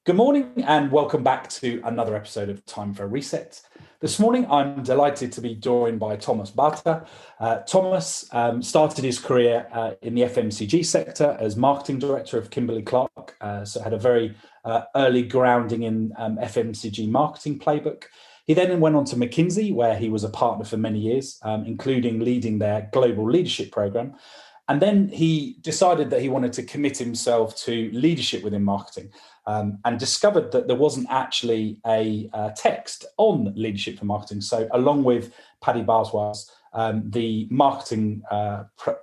Good morning and welcome back to another episode of Time for a Reset. This morning, I'm delighted to be joined by Thomas Barta. Thomas started his career in the FMCG sector as marketing director of Kimberley Clark, so had a very early grounding in FMCG marketing playbook. He then went on to McKinsey, where he was a partner for many years, including leading their global leadership program. And then he decided that he wanted to commit himself to leadership within marketing, and discovered that there wasn't actually a text on leadership for marketing. So along with Paddy Barswas, the marketing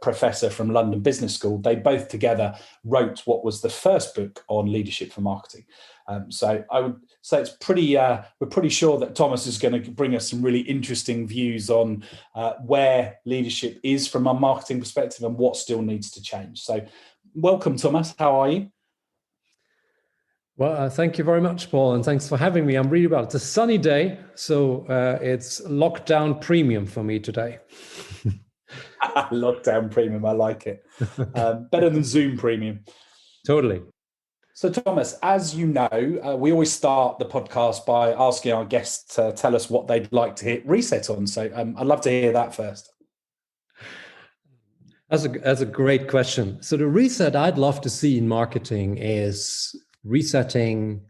professor from London Business School, they both together wrote what was the first book on leadership for marketing. So I would say it's we're pretty sure that Thomas is going to bring us some really interesting views on where leadership is from a marketing perspective and what still needs to change. So welcome, Thomas. How are you? Well, thank you very much, Paul, and thanks for having me. I'm really well. It's a sunny day, so it's lockdown premium for me today. Lockdown premium, I like it. Better than Zoom premium. Totally. So, Thomas, as you know, we always start the podcast by asking our guests to tell us what they'd like to hit reset on. So I'd love to hear that first. That's a great question. So the reset I'd love to see in marketing is resetting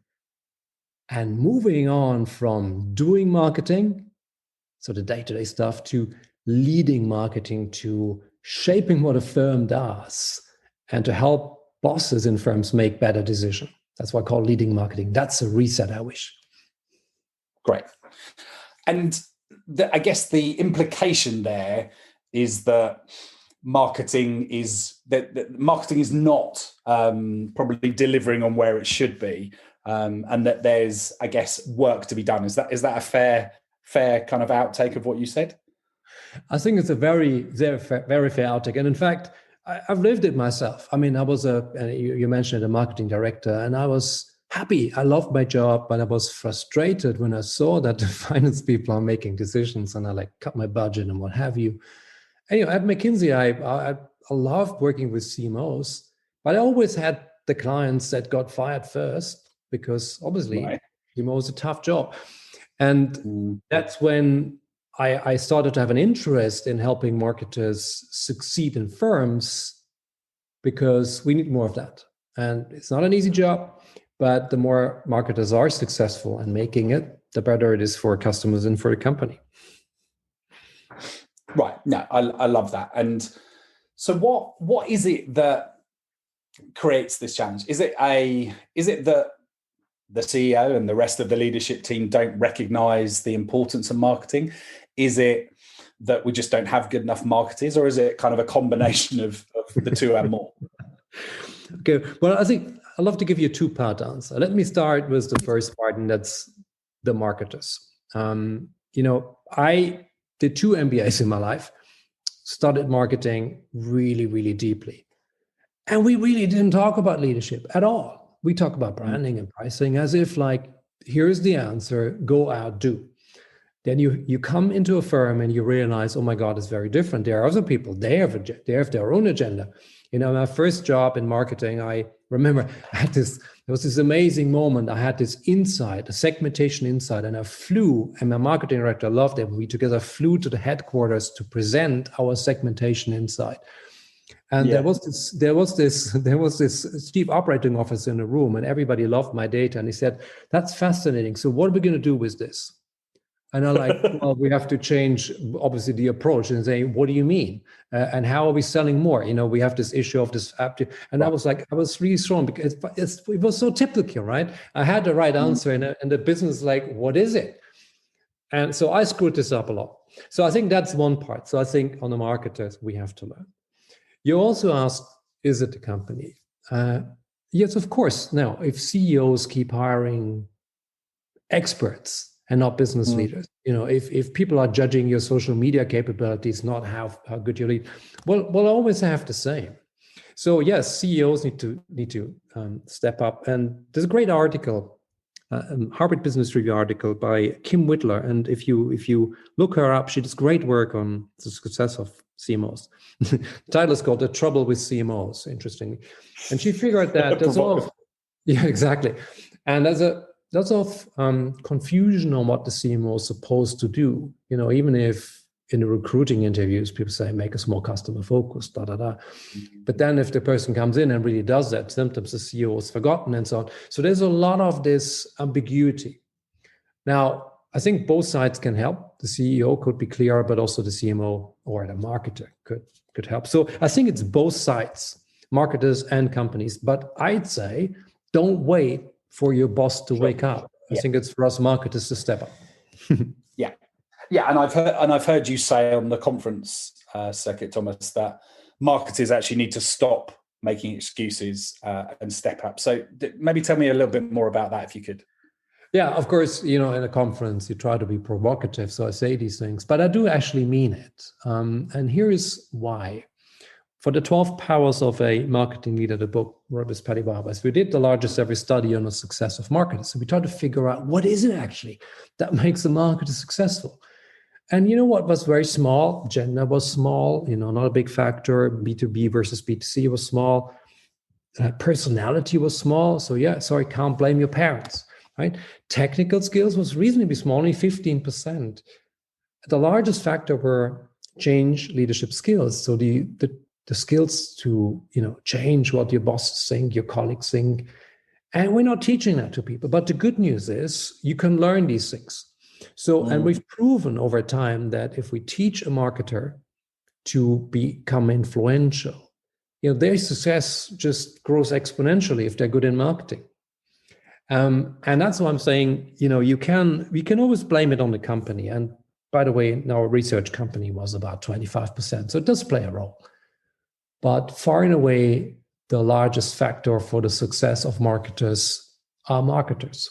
and moving on from doing marketing, so the day-to-day stuff, to leading marketing, to shaping what a firm does, and to help bosses in firms make better decisions. That's what I call leading marketing. That's a reset I wish. Great. And I guess the implication there is that marketing is not probably delivering on where it should be, and that there's, I guess, work to be done. Is that a fair kind of outtake of what you said? I think it's a very fair outtake, and in fact, I've lived it myself. I mean, I was you mentioned a marketing director, and I was happy. I loved my job, but I was frustrated when I saw that the finance people are making decisions, and I cut my budget and what have you. Anyway, at McKinsey, I loved working with CMOs, but I always had the clients that got fired first because obviously CMO is a tough job. And that's when I started to have an interest in helping marketers succeed in firms, because we need more of that. And it's not an easy job, but the more marketers are successful and making it, the better it is for customers and for the company. Right. No, I love that. And so what is it that creates this challenge? Is it that the CEO and the rest of the leadership team don't recognize the importance of marketing? Is it that we just don't have good enough marketers, or is it kind of a combination of the two and more? Okay. Well, I think I'd love to give you a two-part answer. Let me start with the first part, and that's the marketers. I did 2 MBAs in my life, studied marketing really, really deeply. And we really didn't talk about leadership at all. We talk about branding and pricing as if here's the answer, go out, do. Then you come into a firm and you realize, oh my God, it's very different. There are other people, they have their own agenda. My first job in marketing, I remember there was this amazing moment. I had this insight, a segmentation insight, and I flew, and my marketing director loved it. We together flew to the headquarters to present our segmentation insight. And there was this chief operating officer in the room, and everybody loved my data. And he said, "That's fascinating. So what are we going to do with this?" And I'm well, we have to change, obviously, the approach and say, what do you mean? And how are we selling more? We have this issue of this app. And I was really strong because it was so typical, right? I had the right answer, and the business what is it? And so I screwed this up a lot. So I think that's one part. So I think on the marketers, we have to learn. You also asked, is it the company? Yes, of course. Now, if CEOs keep hiring experts and not business leaders, if people are judging your social media capabilities, not how good you lead, well, we'll always have the same. So yes, CEOs need to step up. And there's a great article, Harvard Business Review article by Kim Whitler, and if you look her up, she does great work on the success of CMOs. The title is called "The Trouble with CMOs," interestingly, and she figured that there's a lot of, yeah, exactly. And there's a lots of confusion on what the CMO is supposed to do. Even if in the recruiting interviews, people say, make us more customer focused, da, da, da. But then if the person comes in and really does that, sometimes the CEO is forgotten and so on. So there's a lot of this ambiguity. Now, I think both sides can help. The CEO could be clearer, but also the CMO or the marketer could help. So I think it's both sides, marketers and companies. But I'd say, don't wait for your boss to wake up. I think it's for us marketers to step up. Yeah, and I've heard you say on the conference circuit, Thomas, that marketers actually need to stop making excuses and step up. So maybe tell me a little bit more about that, if you could. Yeah, of course, in a conference, you try to be provocative. So I say these things, but I do actually mean it. And here is why. For the 12 Powers of a Marketing Leader, the book wrote by Patty Barbas, we did the largest ever study on the success of marketers. So we tried to figure out what is it actually that makes a marketer successful. And you know what was very small? Gender was small, not a big factor. B2B versus B2C was small. Personality was small. So can't blame your parents, right? Technical skills was reasonably small, only 15%. The largest factor were change leadership skills. So the skills to, change what your bosses think, your colleagues think. And we're not teaching that to people. But the good news is you can learn these things. So, and we've proven over time that if we teach a marketer to become influential, their success just grows exponentially if they're good in marketing. And that's why I'm saying, we can always blame it on the company. And by the way, our research company was about 25%. So it does play a role. But far and away, the largest factor for the success of marketers are marketers.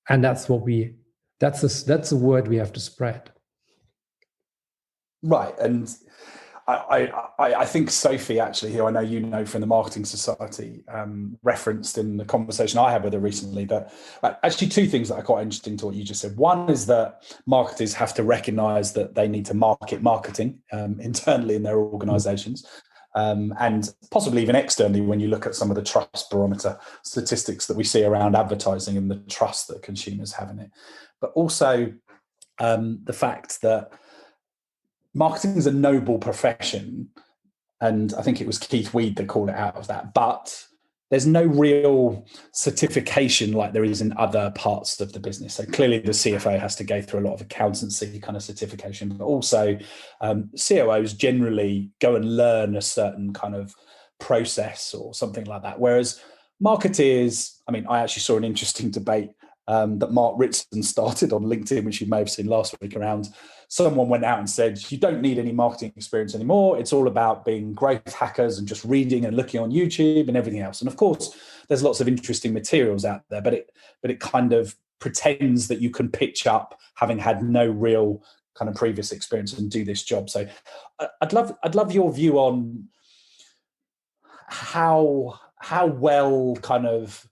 And that's the word we have to spread. Right. And I think Sophie, actually, who I know from the Marketing Society, referenced in the conversation I had with her recently that actually two things that are quite interesting to what you just said. One is that marketers have to recognize that they need to market marketing internally in their organizations. And possibly even externally when you look at some of the trust barometer statistics that we see around advertising and the trust that consumers have in it. But also the fact that marketing is a noble profession, and I think it was Keith Weed that called it out of that, but there's no real certification like there is in other parts of the business. So clearly the CFO has to go through a lot of accountancy kind of certification, but also COOs generally go and learn a certain kind of process or something like that. Whereas marketers, I actually saw an interesting debate that Mark Ritson started on LinkedIn, which you may have seen last week, around someone went out and said, you don't need any marketing experience anymore. It's all about being growth hackers and just reading and looking on YouTube and everything else. And of course, there's lots of interesting materials out there, but it kind of pretends that you can pitch up having had no real kind of previous experience and do this job. So I'd love your view on how well kind of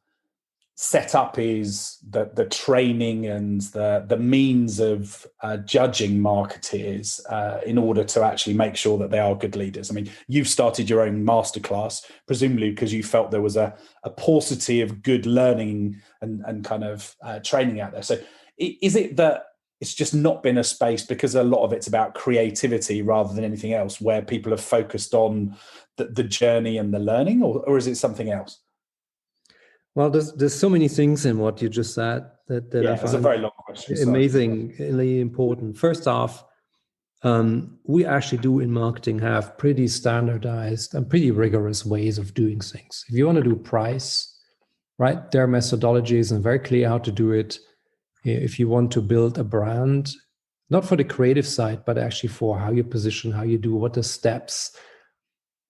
set up is the training and the means of judging marketeers in order to actually make sure that they are good leaders. You've started your own masterclass, presumably because you felt there was a paucity of good learning and kind of training out there. So is it that it's just not been a space because a lot of it's about creativity rather than anything else, where people have focused on the journey and the learning, or is it something else? Well, there's so many things in what you just said that I find a very long question. Amazingly important. First off, we actually do in marketing have pretty standardized and pretty rigorous ways of doing things. If you want to do price, right, there are methodologies and very clear how to do it. If you want to build a brand, not for the creative side, but actually for how you position, how you do, what the steps.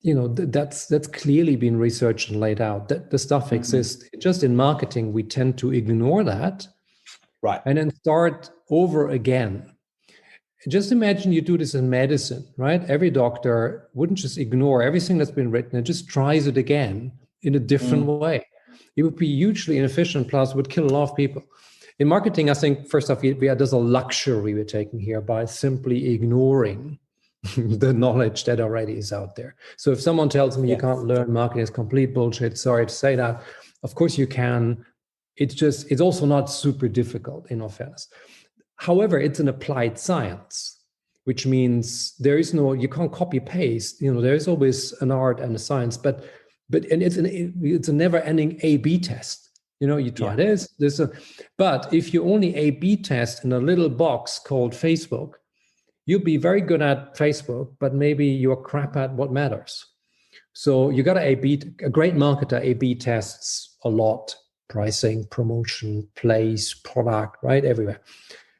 That's clearly been researched and laid out. That the stuff exists. Just in marketing, we tend to ignore that, right, and then start over again. Just imagine you do this in medicine, right? Every doctor wouldn't just ignore everything that's been written and just tries it again in a different way. It would be hugely inefficient, plus would kill a lot of people. In marketing, I think, first off, there's a luxury we're taking here by simply ignoring the knowledge that already is out there. So if someone tells me you can't learn marketing is complete bullshit, sorry to say that. Of course you can it's also not super difficult, in all fairness. However, it's an applied science, which means you can't copy paste. There is always an art and a science, but it's a never-ending A/B test. You try but if you only A/B test in a little box called Facebook, you'll be very good at Facebook, but maybe you're crap at what matters. So you got to a great marketer A/B tests a lot: pricing, promotion, place, product, right? Everywhere.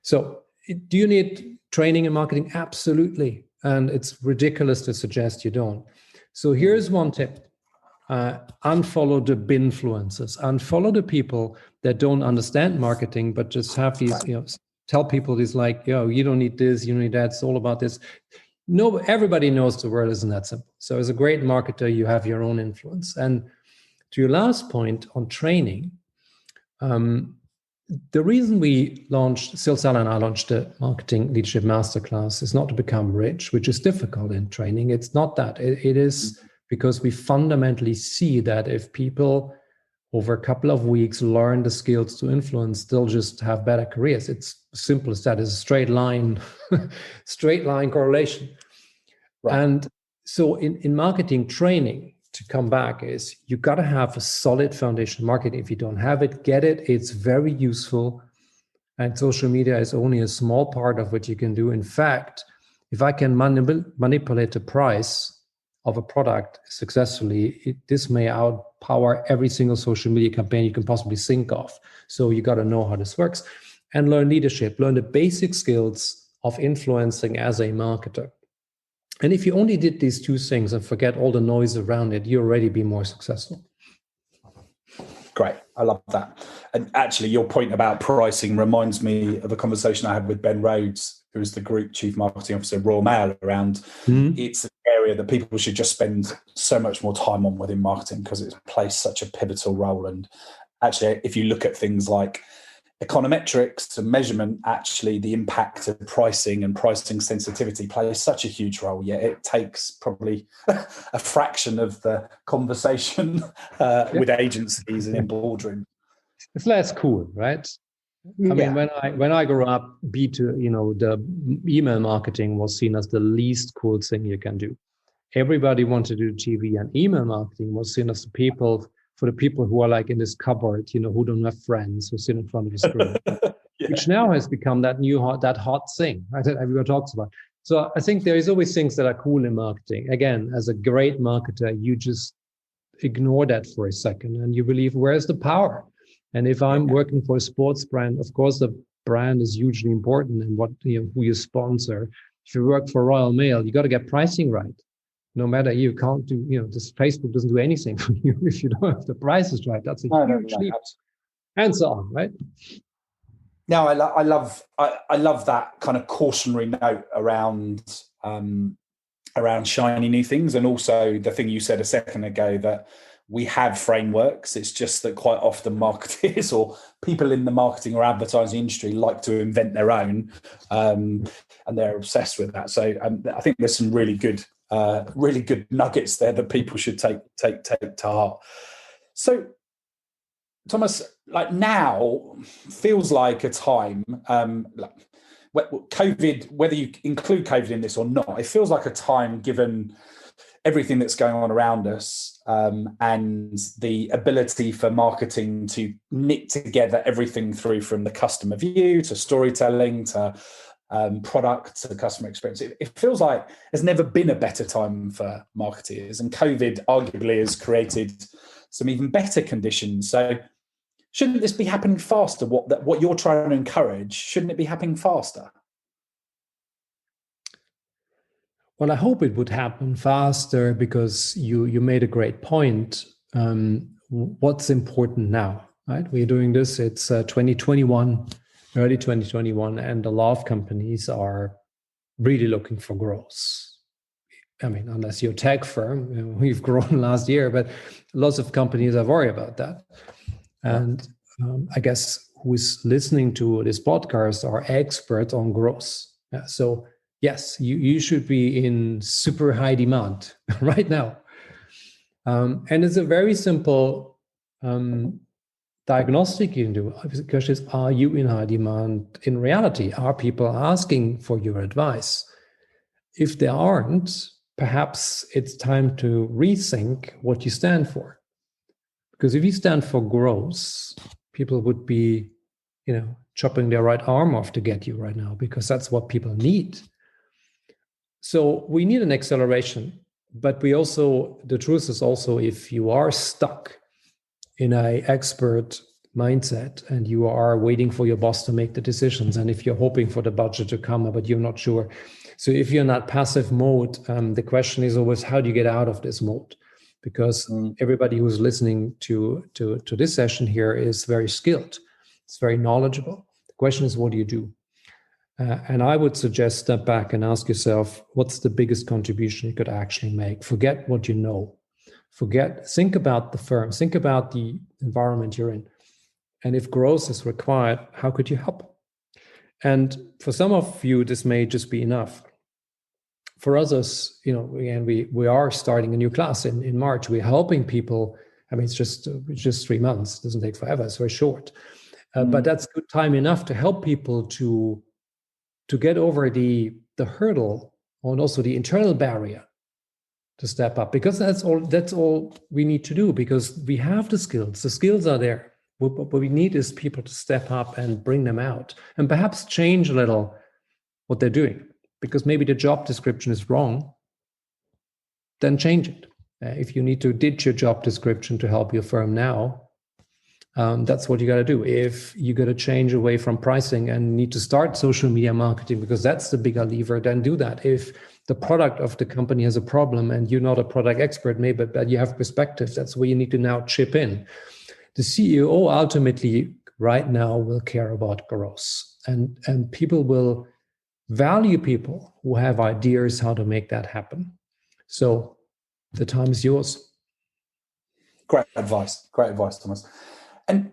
So do you need training in marketing? Absolutely. And it's ridiculous to suggest you don't. So here's one tip. Unfollow the binfluencers. Unfollow the people that don't understand marketing, but just have these, tell people this like, you don't need this, you don't need that. It's all about this. No, everybody knows the world isn't that simple. So as a great marketer, you have your own influence. And to your last point on training, the reason Sil Sala and I launched the Marketing Leadership Masterclass is not to become rich, which is difficult in training. It's not that. It is because we fundamentally see that if people over a couple of weeks learn the skills to influence, they'll just have better careers. It's simple as that. It's a straight line correlation. Right. And so in marketing training, to come back, is you got to have a solid foundation marketing. If you don't have it, get it. It's very useful. And social media is only a small part of what you can do. In fact, if I can manipulate the price of a product successfully, this may outpower every single social media campaign you can possibly think of. So you got to know how this works and learn leadership, learn the basic skills of influencing as a marketer. And if you only did these two things and forget all the noise around it, you'll already be more successful. Great. I love that. And actually, your point about pricing reminds me of a conversation I had with Ben Rhodes, who is the Group Chief Marketing Officer of Royal Mail, around it's an area that people should just spend so much more time on within marketing because it plays such a pivotal role. And actually, if you look at things like econometrics and measurement, actually the impact of pricing and pricing sensitivity plays such a huge role, yet it takes probably a fraction of the conversation with agencies and in boardroom. It's less cool, right? I mean, when I grew up, B2, the email marketing was seen as the least cool thing you can do. Everybody wanted to do TV, and email marketing was seen as for the people who are like in this cupboard, who don't have friends, who sit in front of a screen, which now has become that hot thing, right, that everyone talks about. So I think there is always things that are cool in marketing. Again, as a great marketer, you just ignore that for a second and you believe, where's the power? And if I'm working for a sports brand, of course, the brand is hugely important and who you sponsor. If you work for Royal Mail, you got to get pricing right. No matter, you can't do, this Facebook doesn't do anything for you if you don't have the prices right. That's a huge leap. And so on, right? No, I love that kind of cautionary note around shiny new things, and also the thing you said a second ago, that we have frameworks. It's just that quite often marketers or people in the marketing or advertising industry like to invent their own, and they're obsessed with that. So I think there's some really good nuggets there that people should take to heart. So, Thomas, like now feels like a time, COVID, whether you include COVID in this or not, it feels like a time, given everything that's going on around us, and the ability for marketing to knit together everything through from the customer view to storytelling to product to customer experience. It feels like there's never been a better time for marketers, and COVID arguably has created some even better conditions. So shouldn't this be happening faster? What you're trying to encourage, shouldn't it be happening faster? Well, I hope it would happen faster, because you made a great point. What's important now, right? We're doing this, it's 2021, early 2021, and a lot of companies are really looking for growth. I mean, unless you're a tech firm, we've grown last year, but lots of companies are worried about that. And I guess who's listening to this podcast are experts on growth. So yes, you should be in super high demand right now. And it's a very simple diagnostic you can do. The question is, are you in high demand in reality? Are people asking for your advice? If they aren't, perhaps it's time to rethink what you stand for. Because if you stand for growth, people would be, chopping their right arm off to get you right now, because that's what people need. So we need an acceleration, but the truth is also, if you are stuck in an expert mindset and you are waiting for your boss to make the decisions, and if you're hoping for the budget to come, but you're not sure. So if you're in that passive mode, the question is always, how do you get out of this mode? Because everybody who's listening to this session here is very skilled. It's very knowledgeable. The question is, what do you do? And I would suggest step back and ask yourself, what's the biggest contribution you could actually make? Forget what you know. Think about the firm, think about the environment you're in. And if growth is required, how could you help? And for some of you, this may just be enough. For others, again, we are starting a new class in March. We're helping people. I mean, it's just 3 months. It doesn't take forever. It's very short. But that's good time enough to help people to get over the hurdle and also the internal barrier to step up, because that's all we need to do, because we have the skills are there. What we need is people to step up and bring them out, and perhaps change a little what they're doing, because maybe the job description is wrong. Then change it. If you need to ditch your job description to help your firm now, that's what you got to do. If you got to change away from pricing and need to start social media marketing, because that's the bigger lever, then do that. If the product of the company has a problem and you're not a product expert, maybe, but you have perspective, that's where you need to now chip in. The CEO ultimately right now will care about growth, and people will value people who have ideas how to make that happen. So the time is yours. Great advice, Thomas. And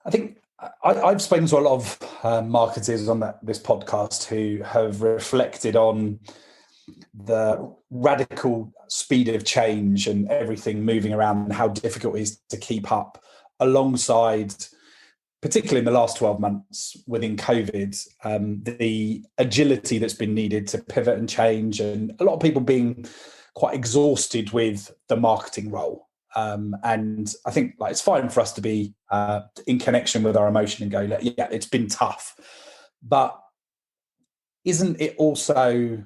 I think I've spoken to a lot of marketers on this podcast who have reflected on the radical speed of change and everything moving around, and how difficult it is to keep up, alongside, particularly in the last 12 months within COVID, the agility that's been needed to pivot and change, and a lot of people being quite exhausted with the marketing role. And I think it's fine for us to be in connection with our emotion and go, yeah, it's been tough. But isn't it also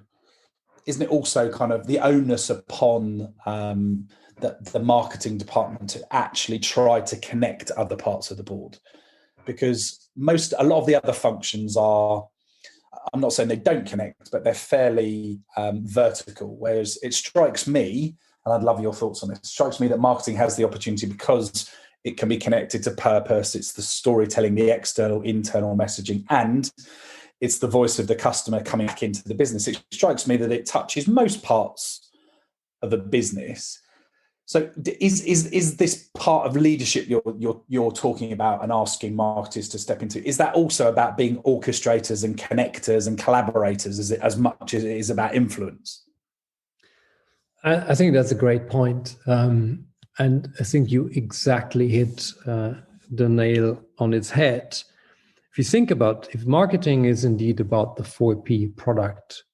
kind of the onus upon the marketing department to actually try to connect other parts of the board? Because a lot of the other functions are, I'm not saying they don't connect, but they're fairly vertical. Whereas it strikes me, and I'd love your thoughts on this, it strikes me that marketing has the opportunity, because it can be connected to purpose, it's the storytelling, the external, internal messaging, and it's the voice of the customer coming back into the business. It strikes me that it touches most parts of the business. So is this part of leadership you're talking about and asking marketers to step into, is that also about being orchestrators and connectors and collaborators as much as it is about influence? I think that's a great point. And I think you exactly hit the nail on its head. If you think about, if marketing is indeed about the 4P, product,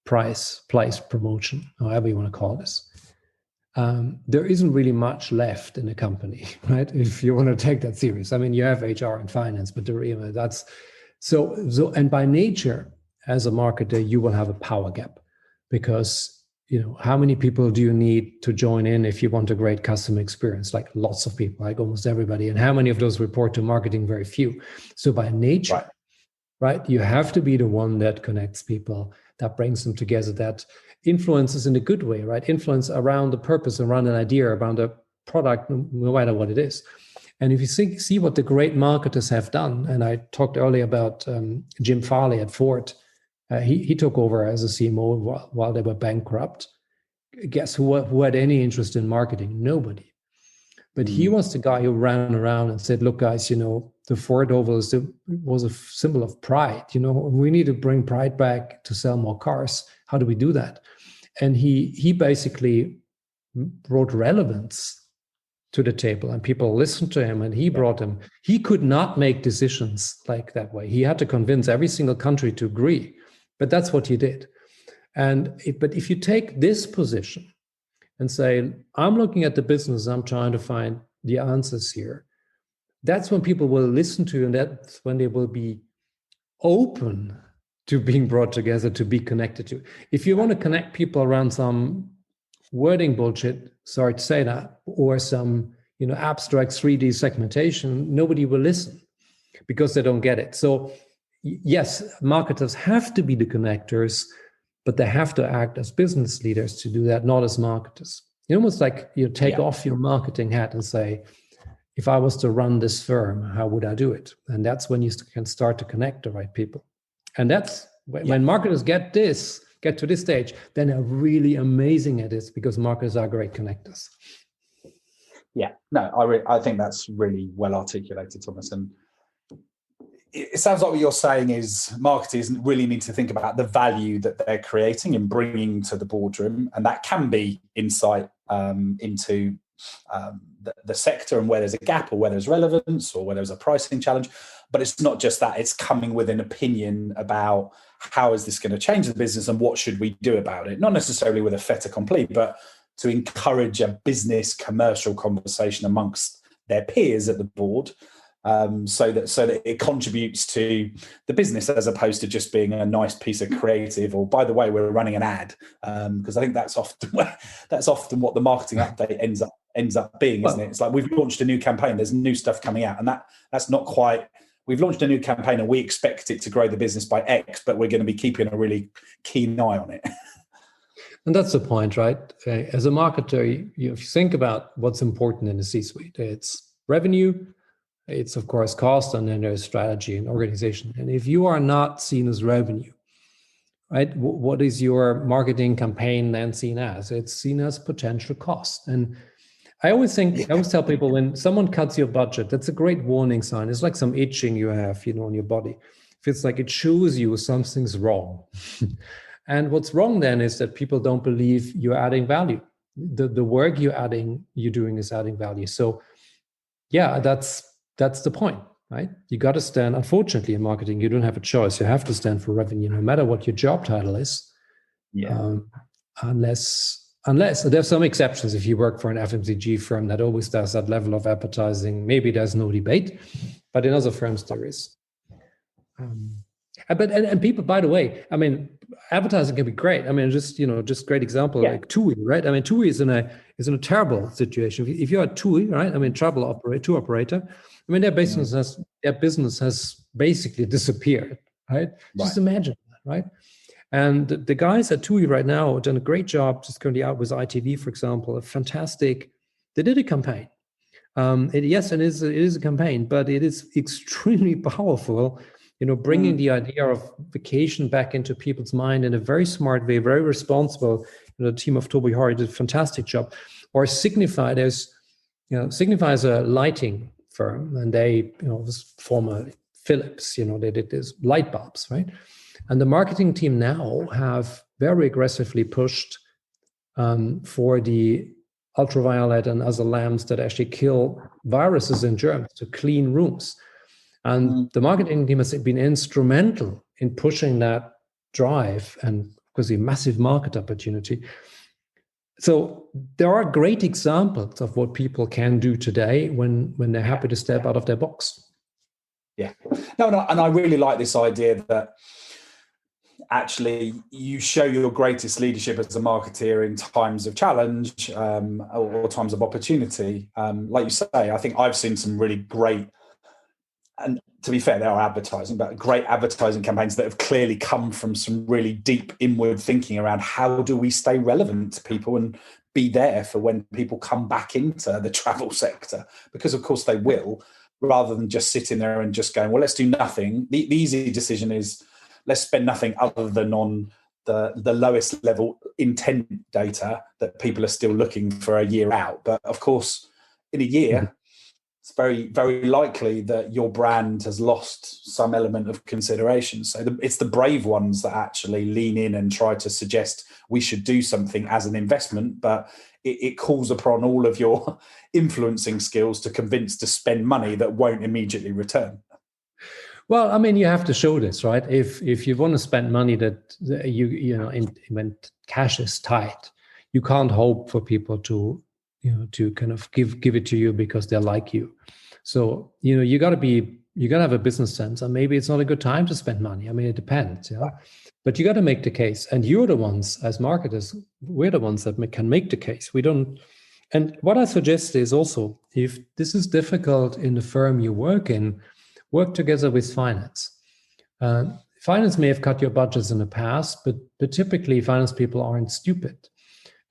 price, place, promotion, however you want to call this, there isn't really much left in a company, right? If you want to take that serious. I mean, you have HR and finance, but that's so. And by nature, as a marketer, you will have a power gap, because how many people do you need to join in if you want a great customer experience? Like lots of people, like almost everybody. And how many of those report to marketing? Very few. So by nature, right, you have to be the one that connects people, that brings them together, that influences in a good way, right? Influence around the purpose, around an idea, around a product, no matter what it is. And if you see what the great marketers have done, and I talked earlier about Jim Farley at Ford, he took over as a CMO while they were bankrupt. Guess who had any interest in marketing? Nobody. But he was the guy who ran around and said, look, guys, the Ford Oval was a symbol of pride. We need to bring pride back to sell more cars. How do we do that? And he basically brought relevance to the table, and people listened to him, and he brought them. He could not make decisions like that way. He had to convince every single country to agree, but that's what he did. But if you take this position and say, I'm looking at the business, I'm trying to find the answers here, that's when people will listen to you, and that's when they will be open to being brought together, to be connected to. If you want to connect people around some wording bullshit, sorry to say that, or some abstract 3D segmentation, nobody will listen because they don't get it. So yes, marketers have to be the connectors, but they have to act as business leaders to do that, not as marketers. Almost like you take off your marketing hat and say, if I was to run this firm, how would I do it? And that's when you can start to connect the right people. And that's when marketers get to this stage, then they're really amazing at this, because marketers are great connectors. Yeah, no, I think that's really well articulated, Thomas. And it sounds like what you're saying is marketers really need to think about the value that they're creating and bringing to the boardroom. And that can be insight into the sector and where there's a gap, or where there's relevance, or where there's a pricing challenge. But it's not just that, it's coming with an opinion about how is this going to change the business and what should we do about it? Not necessarily with a fait accompli, but to encourage a business commercial conversation amongst their peers at the board, so that it contributes to the business, as opposed to just being a nice piece of creative, or by the way, we're running an ad, because I think that's often what the marketing update ends up being, isn't it? It's like, we've launched a new campaign, there's new stuff coming out, and that's not quite. We've launched a new campaign and we expect it to grow the business by X, but we're going to be keeping a really keen eye on it. And that's the point, right? As a marketer, if you think about what's important in the C-suite, it's revenue, it's of course cost, and then there's strategy and organization. And if you are not seen as revenue, right, what is your marketing campaign then seen as? It's seen as potential cost. And I always tell people, when someone cuts your budget, that's a great warning sign. It's like some itching you have, on your body. If it's like, it shows you something's wrong. And what's wrong then is that people don't believe you're adding value. The work you're doing is adding value. So yeah, that's the point, right? You got to stand, unfortunately in marketing, you don't have a choice. You have to stand for revenue, no matter what your job title is. Unless there's some exceptions. If you work for an FMCG firm that always does that level of advertising, maybe there's no debate, but in other firms there is. But people, by the way, I mean, advertising can be great. I mean, just great example, like TUI, right? I mean, TUI is in a terrible situation. If you're a TUI, right? I mean, tour operator. I mean, their business has basically disappeared, right? Just imagine that, right? And the guys at TUI right now have done a great job, just currently out with ITV, for example, they did a campaign. It is a campaign, but it is extremely powerful, bringing the idea of vacation back into people's mind in a very smart way, very responsible. The team of Toby Hori did a fantastic job. Or Signify, Signify is a lighting firm, and they, was former Philips, they did these light bulbs, right? And the marketing team now have very aggressively pushed for the ultraviolet and other lamps that actually kill viruses and germs to clean rooms. And the marketing team has been instrumental in pushing that drive, and because a massive market opportunity. So there are great examples of what people can do today when they're happy to step out of their box. Yeah. No, and I really like this idea that actually you show your greatest leadership as a marketeer in times of challenge or times of opportunity. Like you say, I think I've seen some really great, and to be fair, they are advertising, but great advertising campaigns that have clearly come from some really deep inward thinking around how do we stay relevant to people and be there for when people come back into the travel sector, because of course they will, rather than just sitting there and just going, well, let's do nothing. The easy decision is let's spend nothing other than on the lowest level intent data that people are still looking for a year out. But of course, in a year, it's very, very likely that your brand has lost some element of consideration. So it's the brave ones that actually lean in and try to suggest we should do something as an investment. But it calls upon all of your influencing skills to convince to spend money that won't immediately return. Well, I mean, you have to show this, right? If you want to spend money that when cash is tight, you can't hope for people to kind of give it to you because they like you. So you got to have a business sense, and maybe it's not a good time to spend money. I mean, it depends, but you got to make the case, and you're the ones as marketers. We're the ones that can make the case. We don't. And what I suggest is also, if this is difficult in the firm you work in, work together with finance. Finance may have cut your budgets in the past, but typically finance people aren't stupid,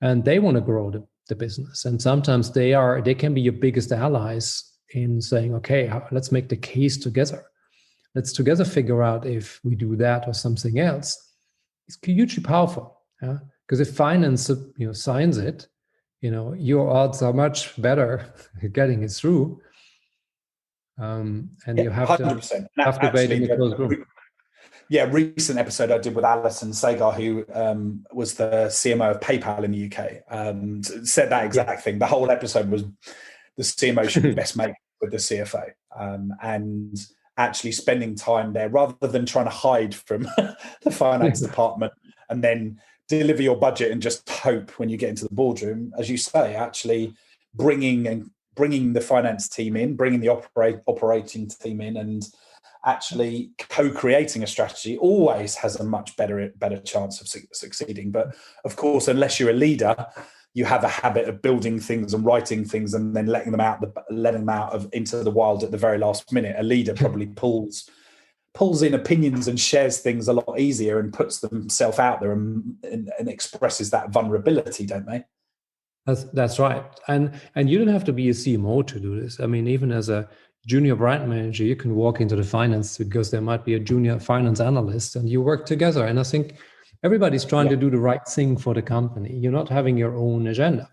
and they want to grow the business. And sometimes they can be your biggest allies in saying, okay, let's make the case together. Let's together figure out if we do that or something else. It's hugely powerful, because if finance signs it, your odds are much better getting it through. And you have 100%. Have to wait in the closed room. Yeah, recent episode I did with Alison Sagar, who was the CMO of PayPal in the UK, said that exact thing. The whole episode was the CMO should be best mate with the CFO, and actually spending time there rather than trying to hide from the finance department and then deliver your budget and just hope when you get into the boardroom, as you say, actually bringing the finance team in, bringing the operating team in, and actually co-creating a strategy always has a much better chance of succeeding. But of course, unless you're a leader, you have a habit of building things and writing things and then letting them out into the wild at the very last minute. A leader probably pulls in opinions and shares things a lot easier and puts themselves out there and expresses that vulnerability, don't they? That's right. And you don't have to be a CMO to do this. I mean, even as a junior brand manager, you can walk into the finance because there might be a junior finance analyst and you work together. And I think everybody's trying to do the right thing for the company. You're not having your own agenda.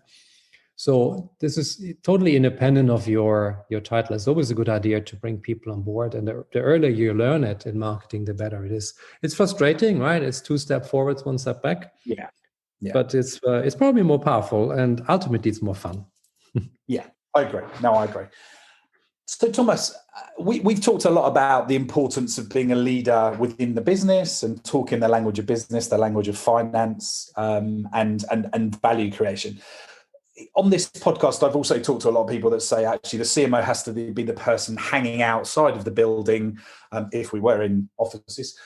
So this is totally independent of your title. It's always a good idea to bring people on board. And the earlier you learn it in marketing, the better it is. It's frustrating, right? It's 2 steps forwards, 1 step back. Yeah. But it's probably more powerful, and ultimately it's more fun. Yeah, I agree. No, I agree. So, Thomas, we've talked a lot about the importance of being a leader within the business and talking the language of business, the language of finance, and value creation. On this podcast, I've also talked to a lot of people that say actually the CMO has to be the person hanging outside of the building, if we were in offices,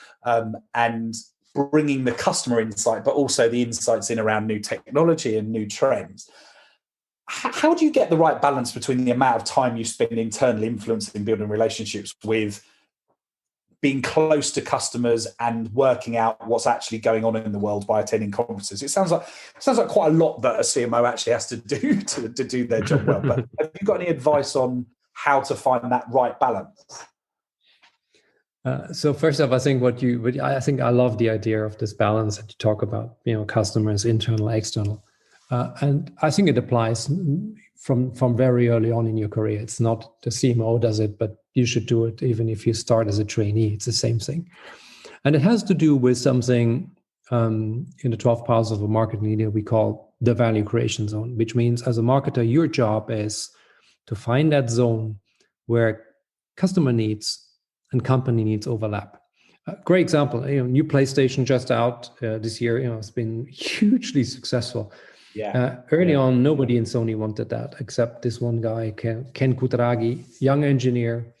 and bringing the customer insight, but also the insights in around new technology and new trends. How do you get the right balance between the amount of time you spend internally influencing, building relationships with being close to customers and working out what's actually going on in the world by attending conferences? It sounds like quite a lot that a CMO actually has to do to do their job well. But have you got any advice on how to find that right balance? So first off, I think I love the idea of this balance that you talk about, customers, internal, external. And I think it applies from very early on in your career. It's not the CMO does it, but you should do it even if you start as a trainee. It's the same thing. And it has to do with something in the 12 powers of a marketing leader we call the value creation zone, which means as a marketer, your job is to find that zone where customer needs and company needs overlap. Great example, new PlayStation just out this year, it's been hugely successful. Yeah. Early on, nobody in Sony wanted that except this one guy, Ken Kutaragi, young engineer.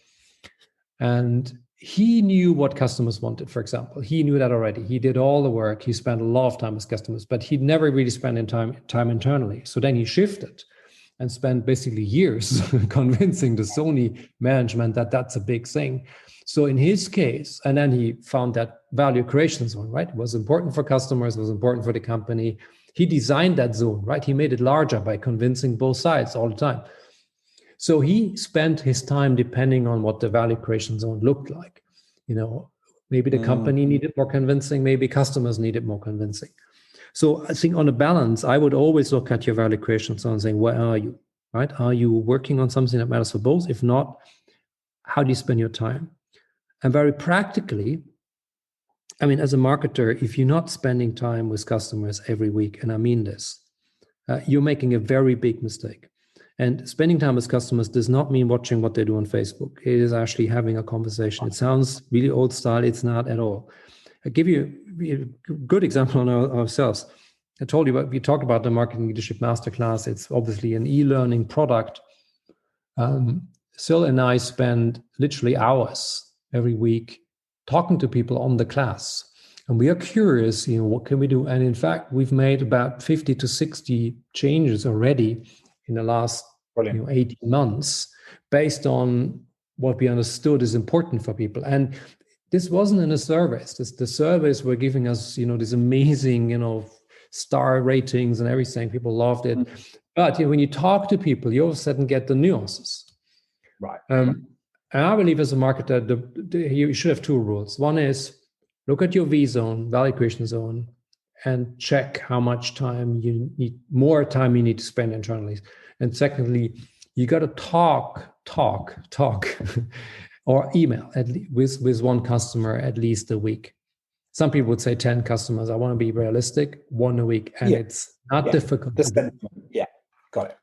And he knew what customers wanted, for example. He knew that already. He did all the work. He spent a lot of time with customers, but he never really spent time internally. So then he shifted and spent basically years convincing the Sony management that that's a big thing. So in his case, and then he found that value creation zone, right? It was important for customers, it was important for the company. He designed that zone, right? He made it larger by convincing both sides all the time. So he spent his time depending on what the value creation zone looked like. Maybe the company needed more convincing, maybe customers needed more convincing. So I think on a balance, I would always look at your value creation zone and say, where are you, right? Are you working on something that matters for both? If not, how do you spend your time? And very practically, I mean, as a marketer, if you're not spending time with customers every week, and I mean this, you're making a very big mistake. And spending time with customers does not mean watching what they do on Facebook. It is actually having a conversation. It sounds really old style. It's not at all. I'll give you a good example on ourselves. I told you, we talked about the Marketing Leadership Masterclass. It's obviously an e-learning product. Sil and I spend literally hours every week talking to people on the class. And we are curious, what can we do? And in fact, we've made about 50 to 60 changes already in the last 18 months based on what we understood is important for people. And this wasn't in a surveys. The surveys were giving us, this amazing, star ratings and everything. People loved it. But when you talk to people, you all of a sudden get the nuances. Right. And I believe as a marketer, you should have two rules. One is look at your V zone, value creation zone, and check how much time you need to spend internally. And secondly, you got to talk, or email with one customer at least a week. Some people would say 10 customers. I want to be realistic, one a week, and it's not difficult. Yeah, got it.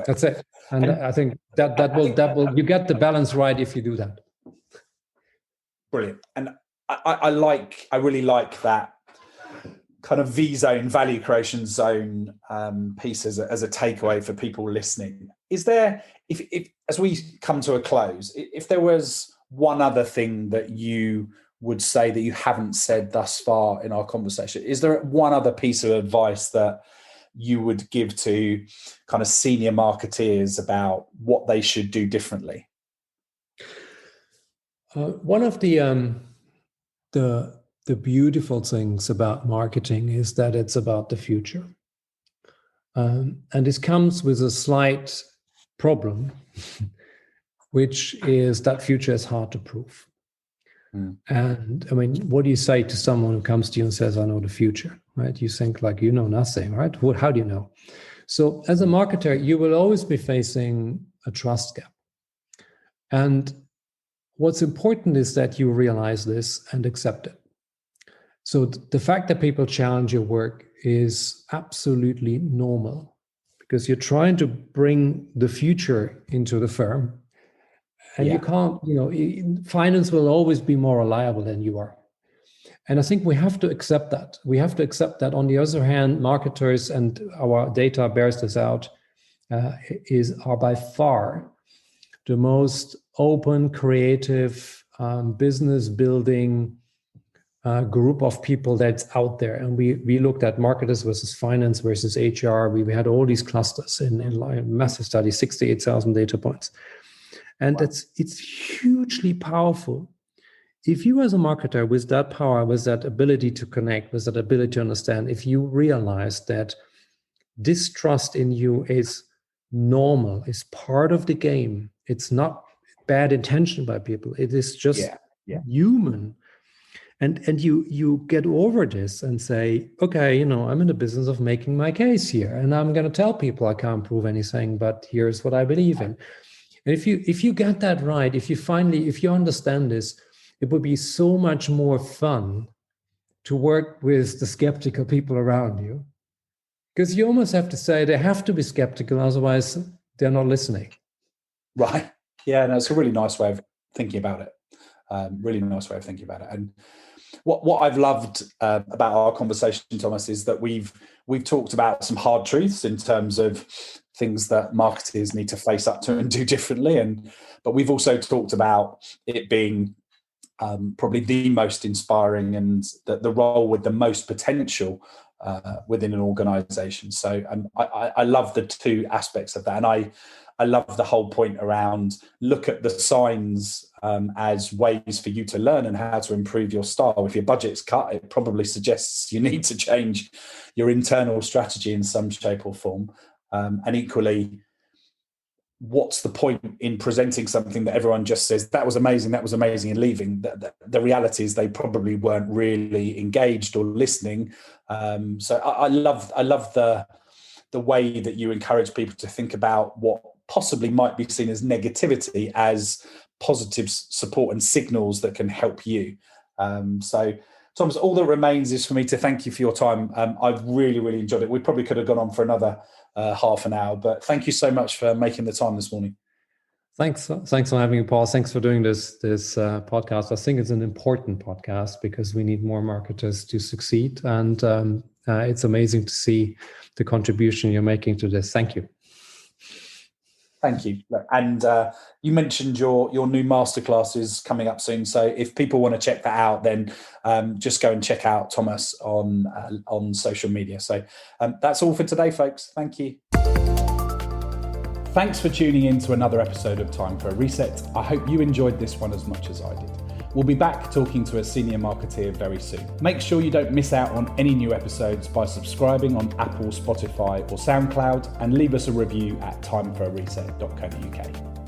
That's it. And I think that will you get the balance right if you do that. Brilliant. And I really like that kind of V zone, value creation zone piece as a takeaway for people listening. Is there, if as we come to a close, if there was one other thing that you would say that you haven't said thus far in our conversation, is there one other piece of advice that you would give to kind of senior marketeers about what they should do differently? One of the beautiful things about marketing is that it's about the future. And this comes with a slight problem, which is that future is hard to prove. And I mean, what do you say to someone who comes to you and says, I know the future, right? You think like, you know nothing, right? How do you know? So as a marketer, you will always be facing a trust gap. And what's important is that you realize this and accept it. So the fact that people challenge your work is absolutely normal because you're trying to bring the future into the firm. And you can't, finance will always be more reliable than you are. And I think we have to accept that. We have to accept that. On the other hand, marketers, and our data bears this out, are by far the most open, creative, business building group of people that's out there. And we looked at marketers versus finance versus HR. We had all these clusters in a massive study, 68,000 data points. And it's hugely powerful. If you as a marketer with that power, with that ability to connect, with that ability to understand, if you realize that distrust in you is normal, is part of the game, it's not bad intention by people, it is just human. And you get over this and say, okay, I'm in the business of making my case here. And I'm going to tell people I can't prove anything, but here's what I believe in. And if you get that right, if you understand this, it would be so much more fun to work with the skeptical people around you. Because you almost have to say they have to be skeptical, otherwise they're not listening. Right. Yeah, no, it's a really nice way of thinking about it. And what I've loved about our conversation, Thomas, is that we've talked about some hard truths in terms of things that marketers need to face up to and do differently. But we've also talked about it being probably the most inspiring and the role with the most potential within an organization. So I love the two aspects of that. And I love the whole point around look at the signs as ways for you to learn and how to improve your style. If your budget's cut, it probably suggests you need to change your internal strategy in some shape or form. And equally, what's the point in presenting something that everyone just says, that was amazing, and leaving? The reality is they probably weren't really engaged or listening. So I love the way that you encourage people to think about what possibly might be seen as negativity as positive support and signals that can help you. So Thomas, all that remains is for me to thank you for your time. I've really, really enjoyed it. We probably could have gone on for another half an hour. But thank you so much for making the time this morning. Thanks for having me, Paul. Thanks for doing this podcast. I think it's an important podcast because we need more marketers to succeed, and it's amazing to see the contribution you're making to this. Thank you. Thank you. And you mentioned your new masterclass is coming up soon. So if people want to check that out, then just go and check out Thomas on social media. So that's all for today, folks. Thank you. Thanks for tuning in to another episode of Time for a Reset. I hope you enjoyed this one as much as I did. We'll be back talking to a senior marketeer very soon. Make sure you don't miss out on any new episodes by subscribing on Apple, Spotify or SoundCloud, and leave us a review at timeforareset.co.uk.